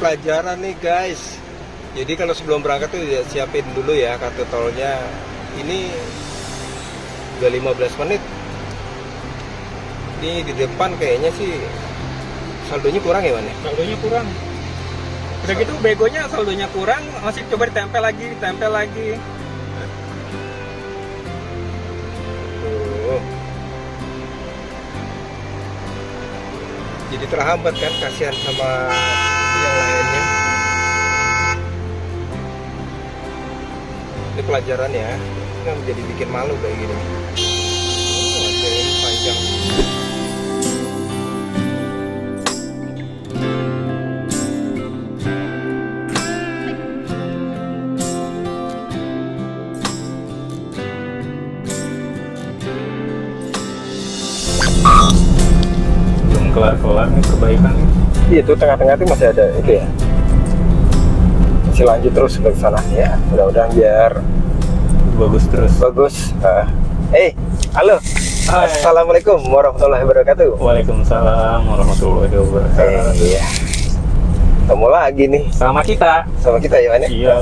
pelajaran nih guys. Jadi kalau sebelum berangkat tuh ya siapin dulu ya kartu tolnya. Ini udah 15 menit. Ini di depan kayaknya sih saldonya kurang ya, Wan? Saldonya kurang. Udah gitu begonya saldonya kurang, masih coba ditempel lagi. Tuh. Jadi terhambat kan, kasihan sama yang lainnya. Ini pelajaran ya, kan jadi bikin malu kayak gini. Oh, ada yang panjang. Belum kelar-kelar nih perbaikan. Iya, itu tengah-tengah itu masih ada itu ya. Masih lanjut terus ke sana ya. Mudah-mudahan biar Bagus terus. bagus. Halo. Hai. Assalamualaikum warahmatullahi wabarakatuh. Waalaikumsalam warahmatullahi wabarakatuh. Iya. Ketemu lagi nih Sama kita. sama kita ya, Wan, ya? Iya.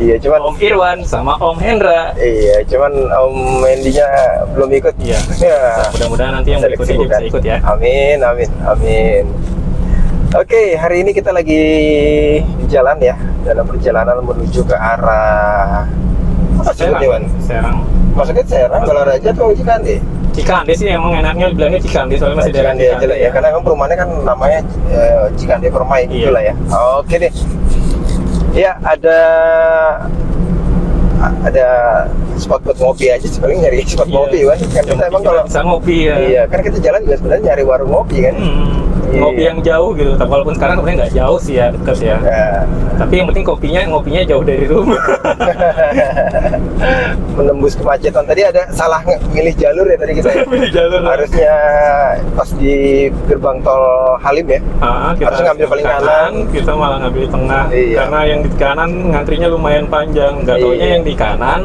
Iya, cuman Om Irwan sama Om Hendra. iya, cuman Om Mendinya belum ikut. Iya. Ya. Mudah-mudahan nanti yang Seleksi berikutnya dia bukan? bisa ikut ya. Amin. Oke, hari ini kita lagi di jalan ya, dalam perjalanan menuju ke arah apa sebutnya, Wan? Serang. Maksudnya Serang, Balaraja atau Cikande? Cikande sih emang enaknya bilangnya Cikande soalnya masih daerah Cikande aja lah ya, karena emang perumahannya kan namanya Cikande Permai Iya. gitu lah ya. Oke deh. Ya, ada spot buat ngopi aja sih, paling nyari spot Iya. ngopi kan kita emang kalau bisa ngopi ya. iya kan kita jalan juga sebenarnya nyari warung ngopi kan. Ngopi Iya. yang jauh gitu. Tapi walaupun sekarang sebenarnya nggak jauh sih ya, dekat ya. Ya, Tapi yang penting ngopinya jauh dari rumah. menembus kemacetan tadi ada salah milih jalur ya tadi kita ya. Pilih jalur. Harusnya pas di gerbang tol Halim ya. Kita harus ngambil paling kanan. Kita malah ngambil tengah. Iya. Karena yang di kanan ngantrinya lumayan panjang. Nggak taunya Iya. yang di kanan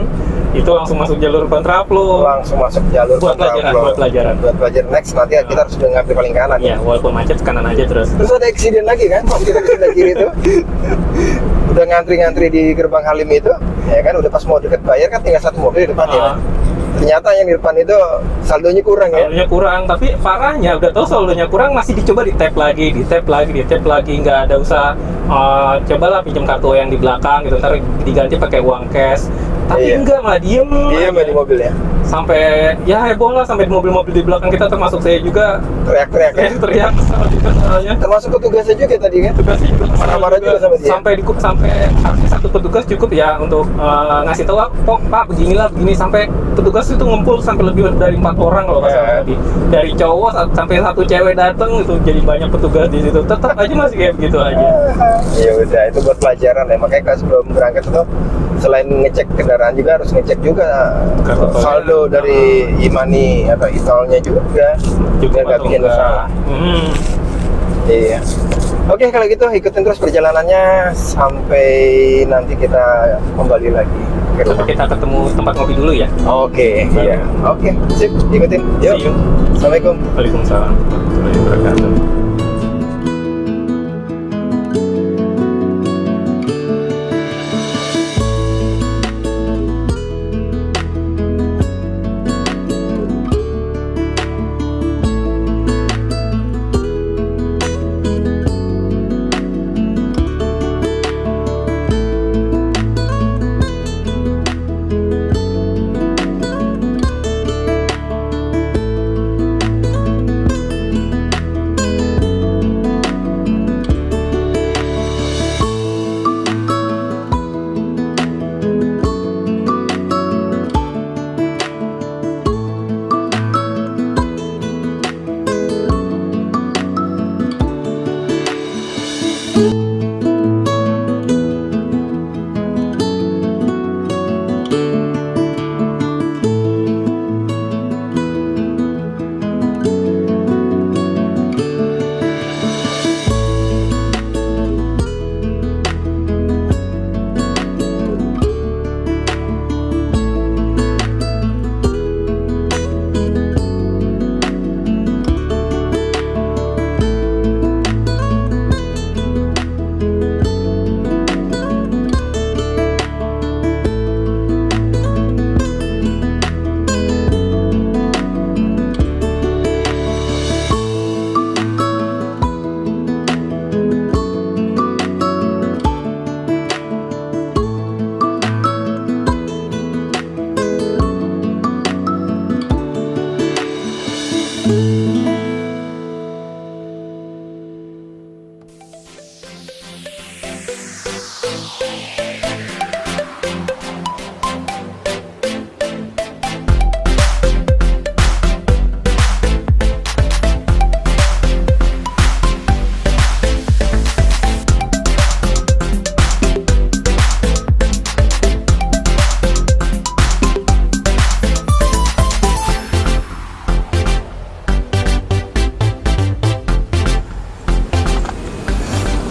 itu langsung masuk jalur kontraflow. Langsung masuk jalur Buat pelajaran, kontraflow. buat pelajaran. Buat pelajaran next nanti kita harus udah ngambil paling kanan. Ya, walaupun macet kanan aja terus. Terus ada eksiden lagi kan, pas kita ke sebelah kiri itu udah ngantri-ngantri di gerbang Halim itu, ya kan udah pas mau deket bayar kan tinggal satu mobil di depan ya. Ah. Ternyata yang di depan itu saldonya kurang ya. Saldonya kurang, tapi parahnya udah tahu saldonya kurang masih dicoba di tap lagi, nggak ada usaha cobalah pinjam kartu yang di belakang gitu, ntar diganti pakai uang cash. Tapi Iya. enggak, malah diem Iya, aja. di mobil ya. Sampai ya heboh lah, sampai di mobil-mobil di belakang kita termasuk saya juga Teriak-teriak ya. teriak sama juga soalnya. Termasuk petugasnya juga tadi kan. Tugasnya juga Marah-marah juga sama dia. sampai sampai satu petugas cukup ya untuk ngasih tahu Pak beginilah begini, sampai petugas itu ngumpul sampai lebih dari 4 orang kalau nggak salah Ya. tadi. Dari cowok sampai satu cewek datang itu, jadi banyak petugas di situ. Tetap aja masih kayak begitu aja. Ya udah, itu buat pelajaran ya. Makanya kalau sebelum berangkat itu selain ngecek kendaraan juga harus ngecek juga Kartu tolnya. saldo dari e-money atau e-tolnya juga. Biar nggak atau bikin enggak. masalah. Iya. Oke, kalau gitu ikutin terus perjalanannya sampai nanti kita kembali lagi ke Coba rumah. kita ketemu tempat ngopi dulu ya. Oke, iya. Oke, sip, ikutin. Yuk. See you. Assalamualaikum. Waalaikumsalam warahmatullahi wabarakatuh.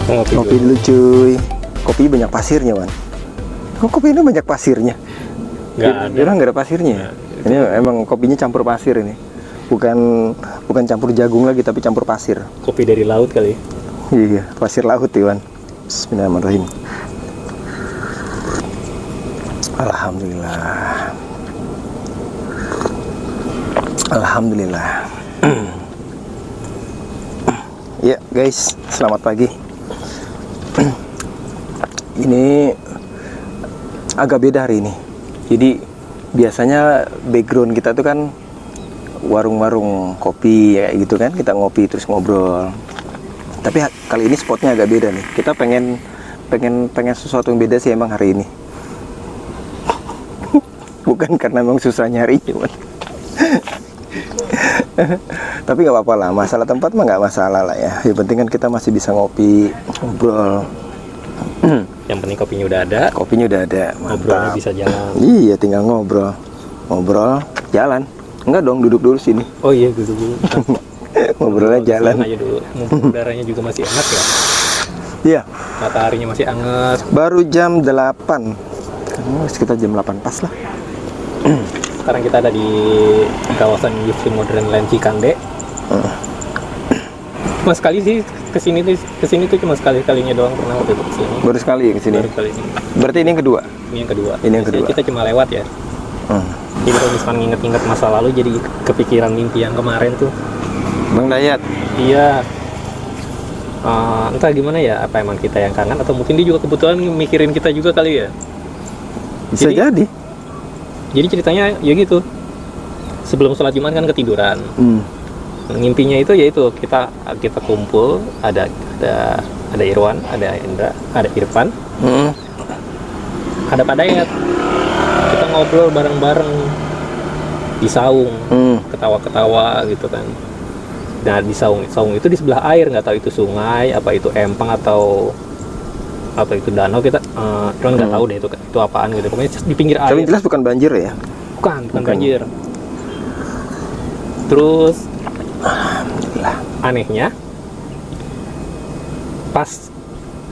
Ngopi dulu cuy. Kopi banyak pasirnya, Wan. Kok kopi ini banyak pasirnya? Nggak ada. Kira nggak ada pasirnya. Ini emang kopinya campur pasir ini. Bukan campur jagung lagi, tapi campur pasir. Kopi dari laut kali. Iya, pasir laut, Iwan. Bismillahirrahmanirrahim. Alhamdulillah. Alhamdulillah. Ya guys, selamat pagi. Ini agak beda hari ini. Jadi biasanya background kita tuh kan warung-warung kopi ya gitu kan, kita ngopi terus ngobrol. Tapi kali ini spotnya agak beda nih. Kita pengen sesuatu yang beda sih emang hari ini. Bukan karena memang susah nyari, cuman. Tapi nggak apa-apa lah, masalah tempat mah nggak masalah lah ya. Yang penting kan kita masih bisa ngopi, ngobrol. Yang penting kopinya udah ada. Kopinya udah ada, Ngobrolnya mantap. bisa jalan. Iya, tinggal ngobrol, jalan. Enggak dong, duduk dulu sini. Oh iya, dulu. Ngobrolnya jalan. Aja dulu. Mumpung udaranya juga masih enak ya. Iya, Mataharinya masih hangat. baru jam 8. Sekitar jam 8 pas lah. Sekarang kita ada di kawasan Youth Modern Land Cikande. Cuma sekali sih kesini tuh cuma sekalinya doang pernah waktu itu kesini. Baru sekali ya kesini. Baru kali ini. Berarti ini yang kedua. Ini yang kedua. Ini yang Biasanya kedua. Kita cuma lewat ya. Jadi kalau misalkan nginget-nginget masa lalu jadi kepikiran mimpi yang kemarin tuh. Bang Dayat. Iya. Entah gimana ya, apa emang kita yang kangen atau mungkin dia juga kebetulan mikirin kita juga kali ya. Bisa jadi. Jadi ceritanya ya gitu. Sebelum sholat Jumat kan ketiduran. Ngimpinya itu yaitu kita kumpul, ada Irwan, ada Indra, ada Irfan, ada Pak Dayat. Kita ngobrol bareng-bareng di saung, ketawa-ketawa gitu kan. Nah di saung itu di sebelah air, nggak tahu itu sungai, apa itu empang atau apa itu danau, kita cuman nggak tahu deh itu apaan gitu. Pokoknya di pinggir air. Tapi jelas bukan banjir ya? Bukan banjir. Terus anehnya pas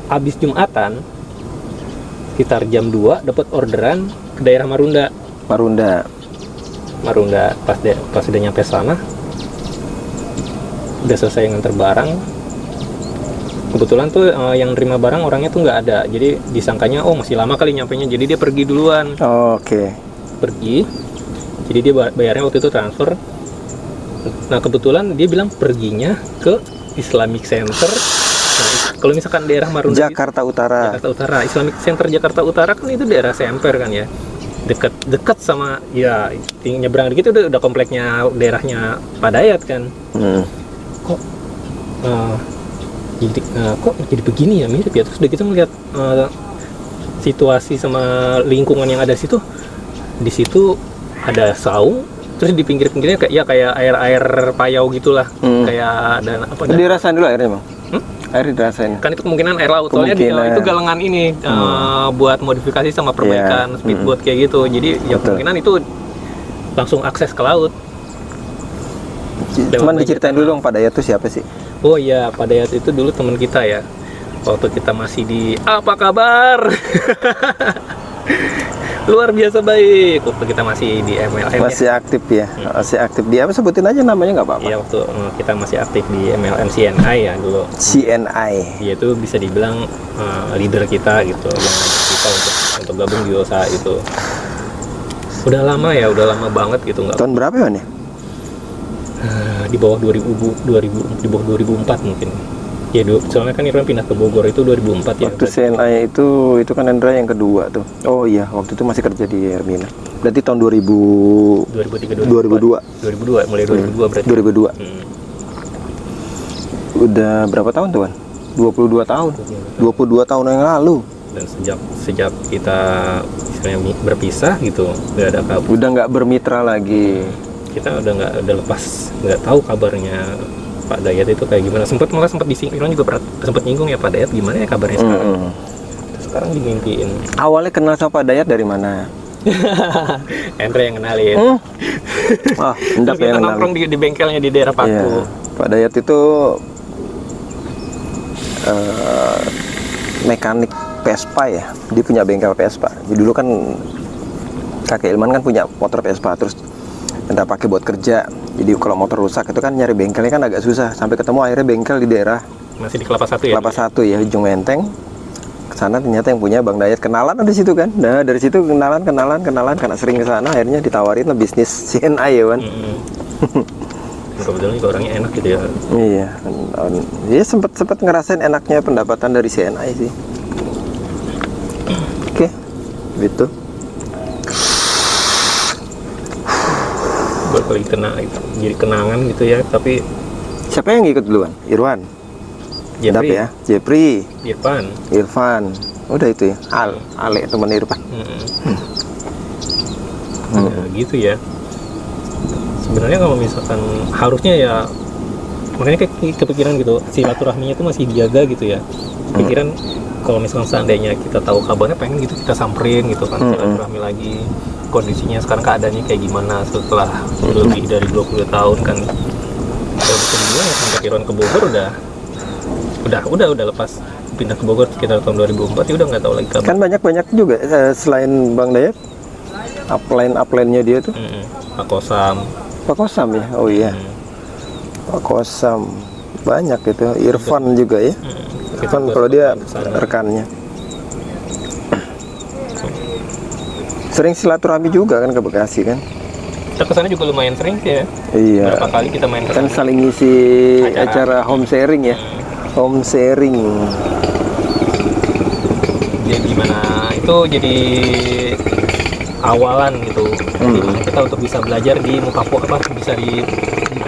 habis Jumatan sekitar jam 2 dapat orderan ke daerah Marunda. Pas udah nyampe sana udah selesai nganter barang. Kebetulan tuh yang nerima barang orangnya tuh nggak ada, jadi disangkanya masih lama kali nyampenya, jadi dia pergi duluan. Oke. Pergi, jadi dia bayarnya waktu itu transfer. Nah kebetulan dia bilang perginya ke Islamic Center. Nah, kalau misalkan daerah Marunda Jakarta Utara. Islamic Center Jakarta Utara kan itu daerah Semper kan ya, dekat sama ya, nyebrang dikit udah kompleknya daerahnya Pak Dayat kan. Kok jadi begini ya, mirip ya. Terus udah kita melihat situasi sama lingkungan yang ada di situ ada saung, terus di pinggirnya kayak air payau gitulah, kayak ada apa? Dirasain dulu airnya, Bang. Air dirasain. Kan itu kemungkinan air laut, soalnya itu galengan ini buat modifikasi sama perbaikan speedboat kayak gitu. Jadi ya kemungkinan itu langsung akses ke laut. Cuman diceritain dulu dong Pak Dayat itu siapa sih? Oh iya, Pak Dayat itu dulu teman kita ya. Waktu kita masih di apa kabar? Luar biasa baik. Waktu kita masih di MLM. Masih aktif ya? Masih aktif di apa? Sebutin aja namanya nggak apa-apa. Iya, waktu kita masih aktif di MLM CNI ya dulu. CNI. Dia itu bisa dibilang leader kita gitu, yang ngajak kita untuk gabung di usaha itu. Udah lama banget gitu nggak. Tahun berapa ya, Wan? Di bawah 2004 mungkin. Ya, soalnya kan Irfan pindah ke Bogor itu 2004 ya. Waktu CNI itu kan Hendra yang kedua tuh. Oh iya, waktu itu masih kerja di Hermina. Berarti tahun 2002 mulai 2002 berarti. 2002. Udah berapa tahun tuh, Wan? 22 tahun. 22 tahun yang lalu. Dan sejak kita istilahnya berpisah gitu, nggak ada kabar. Udah nggak bermitra lagi. Kita udah lepas, nggak tahu kabarnya Pak Dayat itu kayak gimana. Malah sempat disinggung juga, sempat nyinggung ya Pak Dayat gimana ya kabarnya sekarang. Sekarang dimimpiin. Awalnya kenal sama Pak Dayat dari mana? Endre yang kenalin. Endap Kita yang nongkrong kenalin. di bengkelnya di daerah Paku. Iya. Pak Dayat itu mekanik Vespa ya. Dia punya bengkel Vespa. Jadi dulu kan kakek Ilman kan punya motor Vespa, terus minta pakai buat kerja. Jadi kalau motor rusak itu kan nyari bengkelnya kan agak susah. Sampai ketemu akhirnya bengkel di daerah Masih di Kelapa Satu ya? Kelapa Satu ya, Ujung Menteng. Kesana ternyata yang punya Bang Dayat, kenalan ada situ kan. Nah dari situ kenalan karena sering ke sana akhirnya ditawarin lah bisnis CNI ya kan. Kebetulan juga orangnya enak gitu ya. Iya, dia sempat ngerasain enaknya pendapatan dari CNI sih. Oke, gitu. Berkali kena itu jadi kenangan gitu ya. Tapi Siapa yang ikut duluan? Irwan, Dap Jeffrey, ya, Jepri, Irfan. udah itu ya. Ale teman Irfan. Ya, gitu ya. Sebenarnya kalau misalkan harusnya ya, makanya kepikiran gitu, silaturahminya itu masih dijaga gitu ya. Pikiran kalau misalkan seandainya kita tahu kabarnya, pengen gitu kita samperin gitu kan, silaturahmi lagi. Kondisinya sekarang keadaannya kayak gimana setelah lebih dari 20 tahun kan. Kalau bisa dibilang ya, sampai Irwan ke Bogor udah lepas pindah ke Bogor sekitar tahun 2004 ya, udah nggak tahu lagi kabar. Kan banyak juga selain Bang Dayat, upline-nya dia tuh. Pak Kosam. Pak Kosam ya, oh iya. Pak Kosam banyak itu. Irfan juga ya. Irfan kalau dia rekannya. Sering silaturahmi juga kan ke Bekasi kan. Kita kesana juga lumayan sering sih ya. Iya. Berapa kali kita main Kan kesana. saling ngisi acara home sharing ya. Home sharing. Jadi gimana itu jadi awalan gitu. Gimana kita untuk bisa belajar di muka bisa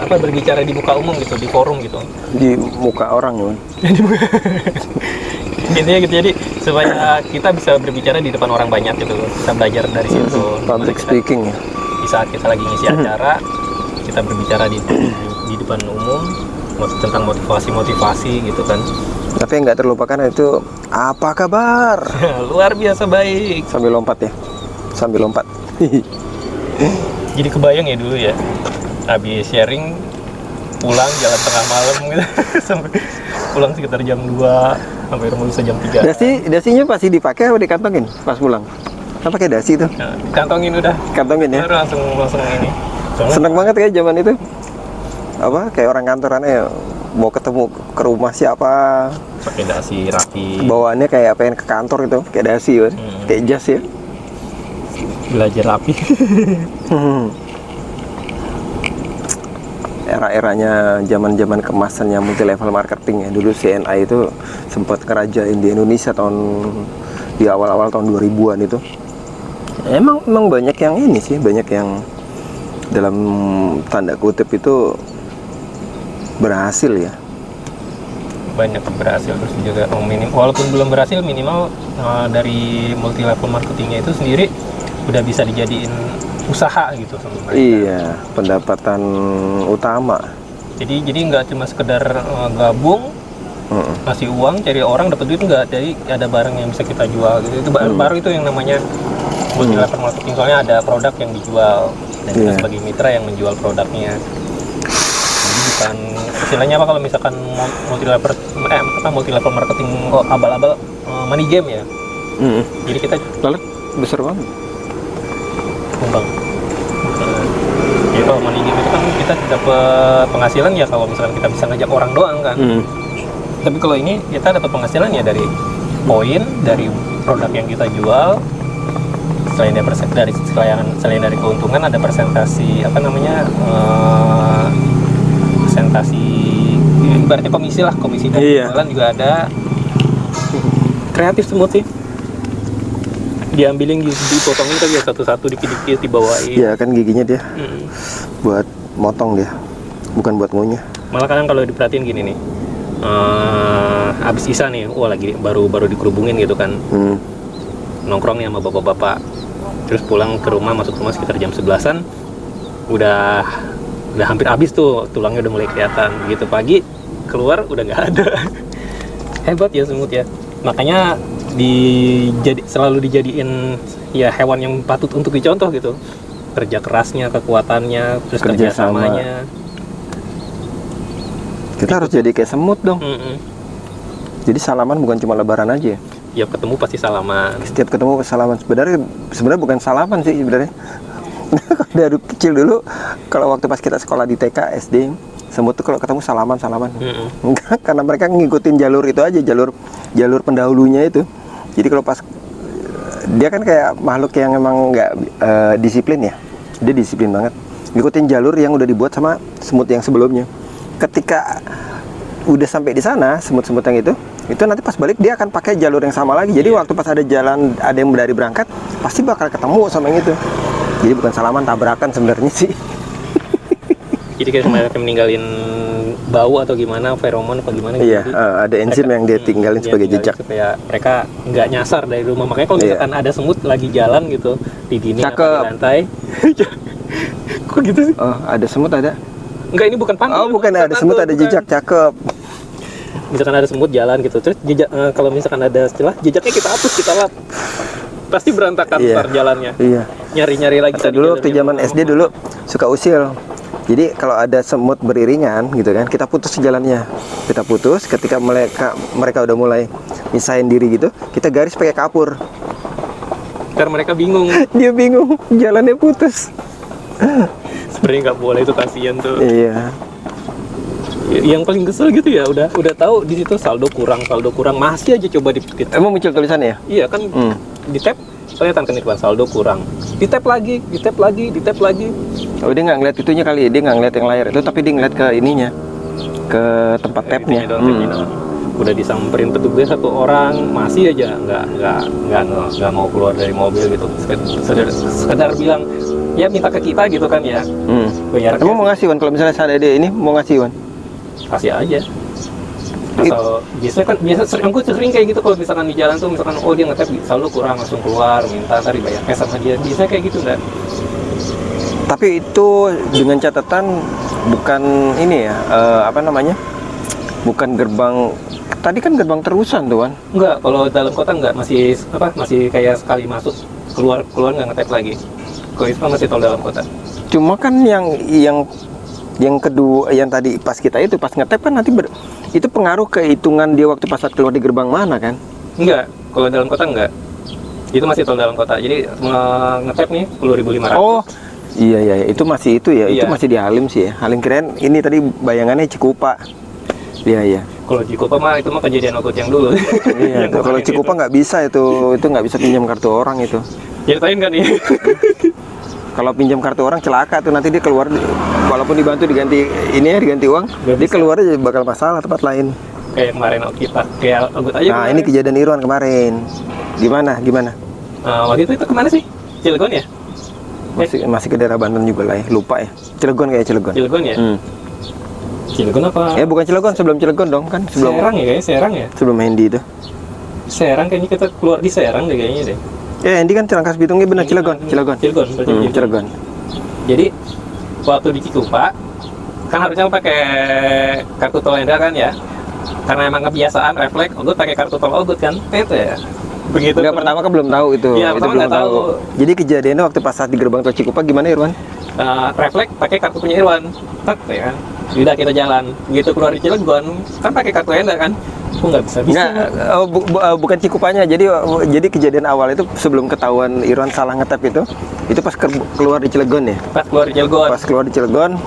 berbicara di muka umum gitu, di forum gitu. Di muka orang ya. Intinya gitu, jadi supaya kita bisa berbicara di depan orang banyak gitu. Kita belajar dari situ. Public speaking ya. Di saat kita lagi ngisi acara, kita berbicara di depan umum tentang motivasi gitu kan. Tapi yang nggak terlupakan itu apa kabar? Luar biasa baik. Sambil lompat ya. Sambil lompat. Jadi kebayang ya dulu ya, habis sharing pulang jalan tengah malam gitu. Sampai pulang sekitar jam 2, sampai rumah bisa jam 3. Dasinya pasti dipakai atau dikantongin pas pulang? Kan pakai dasi tuh. Nah, kantongin udah. Kantongin ya. Baru langsung ini. Soalnya Seneng banget ya zaman itu. Apa kayak orang kantorannya mau ketemu ke rumah siapa, pakai dasi rapi, bawaannya kayak pengen ke kantor itu, kayak dasi kan. Kayak jas ya. belajar rapi. Era-eranya zaman-zaman kemasannya multi level marketing ya. Dulu CNI itu sempat ngerajain di Indonesia di awal-awal tahun 2000-an itu. Emang banyak yang ini sih, banyak yang dalam tanda kutip itu berhasil ya. Banyak berhasil, terus juga walaupun belum berhasil, minimal dari multi level marketingnya itu sendiri udah bisa dijadiin usaha gitu sama mereka. Iya, pendapatan utama. Jadi nggak cuma sekedar gabung ngasih uang cari orang dapat duit, nggak. Jadi ada barang yang bisa kita jual gitu. Itu baru itu yang namanya multi level marketing. Soalnya ada produk yang dijual dan kita sebagai mitra yang menjual produknya. Jadi bukan istilahnya apa kalau misalkan multi level marketing abal-abal money game ya. Jadi kita Lalu besar banget. Bang. Jadi kalau money game itu kan kita dapat penghasilan ya kalau misalkan kita bisa ngajak orang doang kan. Tapi kalau ini kita dapat penghasilan ya dari poin, dari produk yang kita jual. Selain dari keuntungan, ada presentasi presentasi ibaratnya komisi dari jualan juga ada. Kreatif semua sih. Diambilin, dipotongin kan ya satu-satu, dikit-dikit dibawain. Iya kan giginya dia buat motong dia, bukan buat ngunyah. Malah kadang kalau diperhatiin gini nih, abis isa nih, lagi baru dikerubungin gitu kan, nongkrong nih sama bapak-bapak, terus pulang ke rumah, masuk rumah sekitar jam 11-an, udah hampir habis tuh, tulangnya udah mulai kelihatan. Begitu pagi keluar udah nggak ada. Hebat ya semut ya. Makanya selalu dijadiin ya hewan yang patut untuk dicontoh gitu. Kerja kerasnya, kekuatannya, terus kerjasamanya. Kita harus jadi kayak semut dong. Jadi salaman bukan cuma lebaran aja ya? Tiap ketemu pasti salaman. Setiap ketemu salaman. Sebenarnya bukan salaman sih sebenarnya. Dari kecil dulu, kalau waktu pas kita sekolah di TK, SD, semut tuh kalau ketemu salaman. Enggak, karena mereka ngikutin jalur itu aja, jalur pendahulunya itu. Jadi kalau pas dia kan kayak makhluk yang emang nggak disiplin ya, dia disiplin banget, ngikutin jalur yang udah dibuat sama semut yang sebelumnya. Ketika udah sampai di sana, semut-semut yang itu nanti pas balik dia akan pakai jalur yang sama lagi. Jadi waktu pas ada jalan, ada yang dari berangkat, pasti bakal ketemu sama yang itu. Jadi bukan salaman, tabrakan sebenarnya sih. Jadi kayak mereka meninggalin bau atau gimana, feromon apa gimana gitu. Iya, ada enzim yang dia tinggalin sebagai jejak. Supaya mereka nggak nyasar dari rumah. Makanya kalau misalkan ada semut lagi jalan gitu di dinding atau di lantai. Kok gitu sih? Oh, ada semut ada? Enggak, ini bukan pantul. Oh, bukan ada semut, ada jejak, cakep. Misalkan ada semut jalan gitu, terus jejak, kalau misalkan ada celah, jejaknya kita hapus, kita lap. Pasti berantakan ntar jalannya. Iya. Nyari-nyari lagi. Dulu waktu zaman SD dulu suka usil. Jadi kalau ada semut beriringan gitu kan, kita putus jalannya. Kita putus ketika mereka udah mulai misahin diri gitu, kita garis pakai kapur. Ntar mereka bingung. Dia bingung, jalannya putus. Sebenarnya nggak boleh, itu kasihan tuh. Iya. Yang paling kesel gitu ya, udah tahu di situ saldo kurang, masih aja coba Emang muncul tulisannya ya? Iya kan, di tab kelihatan kan iklan saldo kurang, di tab lagi. Oh, dia nggak ngeliat itunya kali, dia nggak ngeliat yang layar itu, tapi dia ngeliat ke ininya, ke tempat tabnya. Udah disamperin petugas satu orang, masih aja nggak mau keluar dari mobil gitu. Sekedar bilang ya minta ke kita gitu kan ya. Bayar. Emang mau ngasih Wan, kalau misalnya ada dia ini mau ngasih Wan? Kasih aja. Asal biasa sering kayak gitu, kalau misalkan di jalan tuh misalkan dia ngetap selalu kurang, langsung keluar minta tadi bayar cash sama dia, biasanya kayak gitu kan. Tapi itu dengan catatan bukan ini ya, bukan gerbang, tadi kan gerbang terusan tuh Wan. Enggak, kalau dalam kota enggak, masih kayak sekali masuk keluar nggak ngetap lagi. Kalau itu masih tol dalam kota. Cuma kan yang kedua, yang tadi pas kita itu pas ngetap kan nanti itu pengaruh ke hitungan dia waktu pas saat keluar di gerbang mana kan? Enggak, kalau dalam kota enggak. Itu masih tol dalam kota. Jadi ngetap nih 10.500. Oh, iya, itu masih itu ya. Iya. Itu masih di Halim sih ya. Halim keren. Ini tadi bayangannya Cikupa. Iya. Kalau Cikupa mah itu mah kejadian ogot yang dulu. Iya, kalau Cikupa nggak bisa itu nggak bisa pinjam kartu orang itu. Ceritain kan nih. Kalau pinjam kartu orang celaka tuh, nanti dia keluar walaupun dibantu diganti uang, dia keluar aja bakal masalah tempat lain. Kayak kemarin kita kayak ogot aja. Nah, ini kejadian Irwan kemarin. Gimana? Waktu itu kemana sih? Cilegon ya? Masih ke daerah Banten juga lah ya, lupa ya. Cilegon ya? Cilegon apa? Bukan Cilegon, sebelum Cilegon dong kan, sebelum Serang ya kayaknya, Serang ya? Sebelum Hendi itu. Serang kayaknya, kita keluar di Serang deh kayaknya deh. Hendi kan Rangkas Bitungnya benar, Cilegon. Cilegon. Jadi waktu di Cikupa kan harusnya pakai kartu tol Enda kan ya, karena emang kebiasaan refleks Ogut pakai kartu tol Ogut kan, itu ya. Begitu. Enggak, pertama kan belum tahu itu. Iya, itu belum tahu. Jadi kejadiannya waktu pas saat di gerbang tol Cikupa gimana Irwan? Refleks pakai kartu punya Irwan, ya kan. Udah kita jalan, begitu keluar di Cilegon kan pakai kartu Enda kan. Kok nggak bisa? Bukan Cikupanya. Jadi kejadian awal itu sebelum ketahuan Irwan salah ngetap itu pas keluar di Cilegon ya. Pas keluar di Cilegon.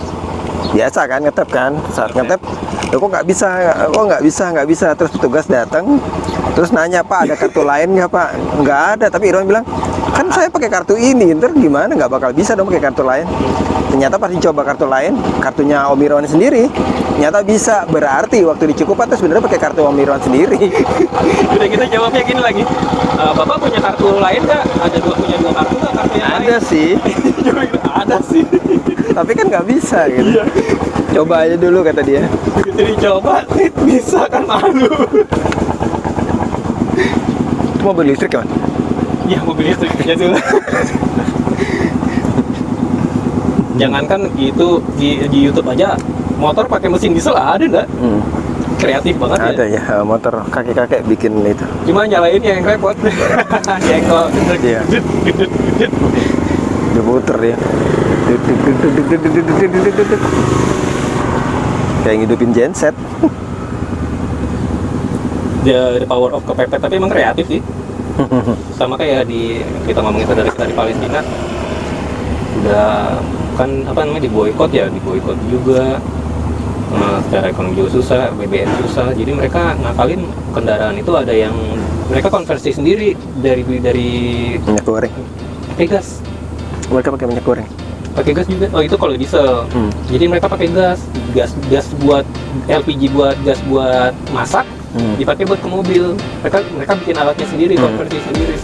Biasa kan ngetap kan. Saat ngetap, kok nggak bisa. Terus petugas datang, terus nanya, Pak ada kartu lain nggak Pak? Nggak ada. Tapi Irwan bilang, kan saya pakai kartu ini, ntar gimana? Nggak bakal bisa dong pakai kartu lain. Ternyata pas dicoba kartu lain, kartunya Om Irwan sendiri, ternyata bisa. Berarti waktu di Cikupa tuh sebenarnya pakai kartu Om Irwan sendiri. Udah kita jawabnya gini lagi, Bapak punya kartu lain nggak? Punya dua kartu nggak? Kartunya ada lain? Sih. Ada sih. Tapi kan nggak bisa gitu. Coba aja dulu kata dia. Jadi coba, bisa kan, malu. Itu mobil listrik kan? Iya, mobil listrik ya dulu. Jangankan itu di YouTube aja, motor pakai mesin diesel ada nggak? Kreatif banget ada ya. Ada ya, motor kakek-kakek bikin itu. Cuma nyalain yang repot. Jengkol. Iya. Diputer dia. Kayak ngidupin genset. the power of kepepet, tapi emang kreatif sih. Sama kayak kita ngomongin saudara kita di Palestina, udah kan apa namanya diboikot juga. Secara ekonomi juga susah, BBM susah, jadi mereka ngakalin kendaraan itu ada yang mereka konversi sendiri dari minyak goreng. pakai gas. Mereka pakai minyak goreng. Pakai gas juga. Oh, itu kalau diesel. Jadi mereka pakai gas buat LPG, gas buat masak, dipakai buat ke mobil. Mereka bikin alatnya sendiri, konversi sendiri.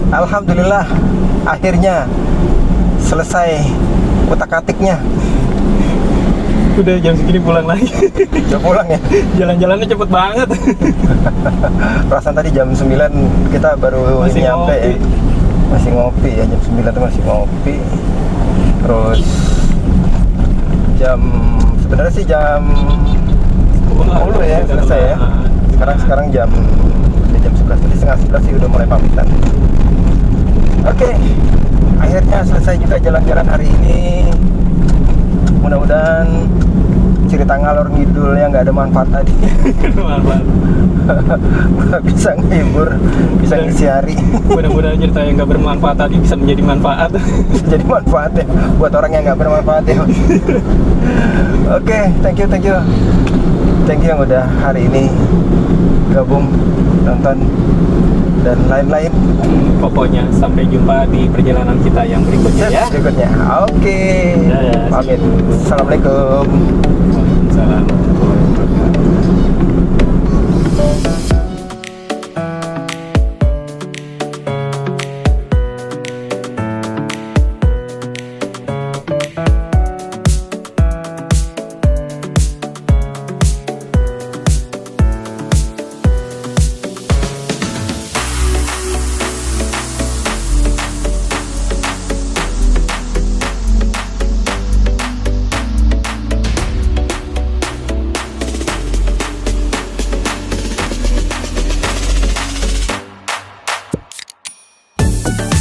Alhamdulillah, akhirnya selesai utak-atiknya. Udah jam segini pulang lagi. Udah pulang ya? Jalan-jalannya cepet banget. Perasaan tadi jam 9 kita baru Masih nyampe ngopi. ya. Masih ngopi ya, jam 9 tuh masih ngopi. Terus sebenarnya sih jam 10 ya selesai ya. Sekarang jam 11, tadi setengah 11 sih udah mulai pamitan. Oke, akhirnya selesai juga jalan-jalan hari ini. Mudah-mudahan cerita ngalor ngidulnya nggak ada manfaat tadi. Bisa ngehibur, bisa ngisi hari. Mudah-mudahan cerita yang nggak bermanfaat tadi bisa menjadi manfaat. Jadi manfaat ya buat orang yang nggak bermanfaat ya. Oke, thank you yang udah hari ini gabung nonton dan lain-lain. Pokoknya sampai jumpa di perjalanan kita yang berikutnya ya. Berikutnya. Oke. Ya. Pamit. Assalamualaikum. Waalaikumsalam. Bye.